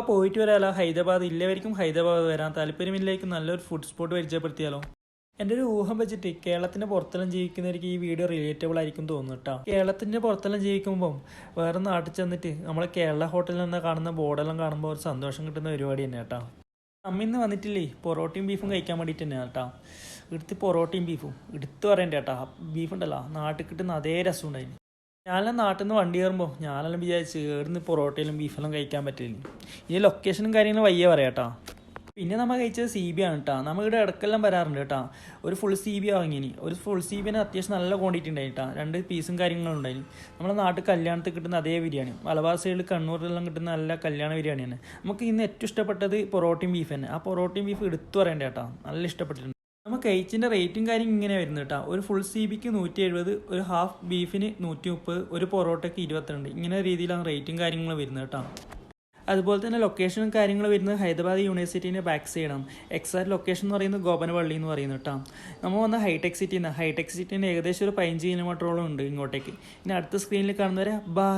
പോയിട്ട് വരാലോ ഹൈദരാബാദ്. ഇല്ലവരിക്കും ഹൈദരാബാദ് വരാൻ താല്പര്യമില്ലേക്കും നല്ലൊരു ഫുഡ് സ്പോട്ട് പരിചയപ്പെടുത്തിയാലോ? എൻ്റെ ഒരു ഊഹം വെച്ചിട്ട് കേരളത്തിൻ്റെ പുറത്തെല്ലാം ജീവിക്കുന്നവർക്ക് ഈ വീഡിയോ റിലേറ്റബിൾ ആയിരിക്കും തോന്നുന്നു കേട്ടോ. കേരളത്തിൻ്റെ പുറത്തെല്ലാം ജീവിക്കുമ്പോൾ വേറെ നാട്ടിൽ ചെന്നിട്ട് നമ്മളെ കേരള ഹോട്ടലിൽ നിന്ന് കാണുന്ന ബോർഡെല്ലാം കാണുമ്പോൾ ഒരു സന്തോഷം കിട്ടുന്ന പരിപാടി തന്നെ കേട്ടോ. അമ്മിന്ന് വന്നിട്ടില്ലേ പൊറോട്ടയും ബീഫും കഴിക്കാൻ വേണ്ടിയിട്ട് തന്നെയാണ് കേട്ടോ. എടുത്ത് പൊറോട്ടയും ബീഫും എടുത്ത് പറയണ്ട കേട്ടോ. ബീഫ് ഉണ്ടല്ലോ നാട്ടിൽ കിട്ടുന്ന അതേ രസം ഉണ്ടായിരുന്നു. ഞാനെല്ലാം നാട്ടിൽ നിന്ന് വണ്ടി കയറുമ്പോൾ ഞാനെല്ലാം വിചാരിച്ച് ഇവിടുന്ന് പൊറോട്ടയിലും ബീഫെല്ലാം കഴിക്കാൻ പറ്റില്ല. ഈ ലൊക്കേഷനും കാര്യങ്ങളും വയ്യ പറയാം കേട്ടോ. പിന്നെ നമ്മൾ കഴിച്ചത് CB ആണ് കേട്ടോ. നമ്മൾ ഇവിടെ ഇടക്കെല്ലാം വരാറുണ്ട് കേട്ടോ. ഒരു ഫുൾ CB വാങ്ങിനി. ഒരു ഫുൾ CBന് അത്യാവശ്യം നല്ല ക്വാണ്ടിറ്റി ഉണ്ടായി കേട്ടോ. 2 പീസും കാര്യങ്ങളും ഉണ്ടായിരുന്നു. നമ്മുടെ നാട്ടിൽ കല്യാണത്തിൽ കിട്ടുന്ന അതേ ബിരിയാണി, മലബാർ സൈഡിൽ കണ്ണൂരിലെല്ലാം കിട്ടുന്ന നല്ല കല്യാണ ബിരിയാണി തന്നെ. നമുക്ക് ഇന്ന് ഏറ്റവും ഇഷ്ടപ്പെട്ടത് പൊറോട്ടയും ബീഫ് തന്നെ. ആ പൊറോട്ടയും ബീഫ് എടുത്തു പറയേണ്ട കേട്ടോ, നല്ല ഇഷ്ടപ്പെട്ടിട്ടുണ്ട്. നമ്മൾ കഴിച്ചിൻ്റെ റേറ്റും കാര്യം ഇങ്ങനെ വരുന്നത് കേട്ടോ. ഒരു ഫുൾ CBക്ക് 170, ഒരു ഹാഫ് ബീഫിന് 130, ഒരു പൊറോട്ടയ്ക്ക് 22. ഇങ്ങനെ രീതിയിലാണ് റേറ്റും കാര്യങ്ങളും വരുന്നത് കേട്ടോ. അതുപോലെ തന്നെ ലൊക്കേഷനും കാര്യങ്ങൾ വരുന്നത് ഹൈദരാബാദ് യൂണിവേഴ്സിറ്റീൻ്റെ ബാക്ക് സൈഡാണ്. എക്സാക്ട് ലൊക്കേഷൻ എന്ന് പറയുന്നത് ഗോപനപള്ളി എന്ന് പറയുന്നത് കേട്ടോ. നമ്മൾ വന്ന ഹൈടെക് സിറ്റിയിൽ നിന്ന്, ഹൈടെക് സിറ്റീൻ്റെ ഏകദേശം ഒരു 15 കിലോമീറ്ററോളം ഉണ്ട് ഇങ്ങോട്ടേക്ക്. ഇനി അടുത്ത സ്ക്രീനിൽ കാണുന്നവരെ ബൈ.